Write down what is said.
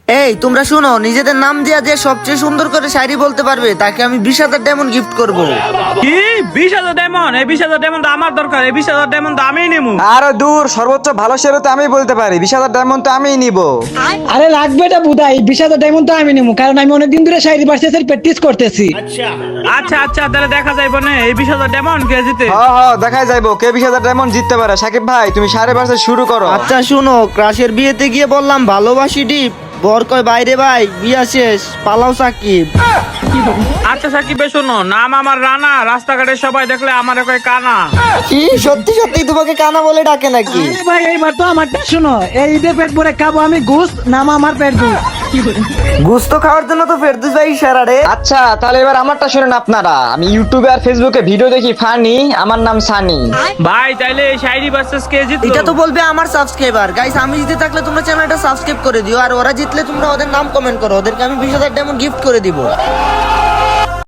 এই তোমরা শুনো, নিজেদের নাম দিয়া যে সবচেয়ে সুন্দর করে শায়রি বলতে পারবে তাকে আমি 20,000 ডায়মন্ড গিফট করব। কি 20,000 ডায়মন্ড? এই 20,000 ডায়মন্ড আমার দরকার, এই 20,000 ডায়মন্ড আমিই নেবো। আরে দূর, সর্বোচ্চ ভালো শেয়ার তো আমি বলতে পারি, 20,000 ডায়মন্ড তো আমিই নিব। আরে লাগবে এটা বুধাই, 20,000 ডায়মন্ড তো আমি নেবো, কারণ আমি অনেকদিন ধরে শায়রি ভার্সেসের প্র্যাকটিস করতেছি। আচ্ছা আচ্ছা, তাহলে দেখা যাইব না এই 20,000 ডায়মন্ড কে জিতে। দেখাই যাইবো কে 20,000 ডায়মন্ড জিততে পারে। সাকিব ভাই তুমি সাড়ে ভার্সেস শুরু করো। আচ্ছা শুনো, ক্রাশের বিয়েতে গিয়ে বললাম ভালোবাসি ডিপ, বর কয় বাইরে ভাই বিয়া শেষ, পালাও সাকিব। আচ্ছা সাকিব ভাই শোনো, নাম আমার রানা, রাস্তাঘাটে সবাই দেখলে আমার কয় কানা। কি সত্যি সত্যি তোমাকে কানা বলে ডাকে নাকি? আরে ভাই এইবার তো আমারটা শুনো, এই ঈদে পেট ভরে খাবো আমি ঘুষ, নাম আমার পেট ঘুষ। গুস্ত খাওয়ার জন্য তো ফেরদৌস ভাই ইশারা রে। আচ্ছা তাহলে এবার আমারটা শুনেন আপনারা। আমি ইউটিউবে আর ফেসবুকে ভিডিও দেখি ফানি, আমার নাম সানি। ভাই তাইলে এই শায়রি ভার্সেস কে জিতলো? এটা তো বলবে আমার সাবস্ক্রাইবার। গাইস আমি জিতে থাকলে তোমরা চ্যানেলটা সাবস্ক্রাইব করে দিও, আর ওরা জিতলে তোমরা ওদের নাম কমেন্ট করো, ওদেরকে আমি 20,000 ডায়মন্ড গিফট করে দিব।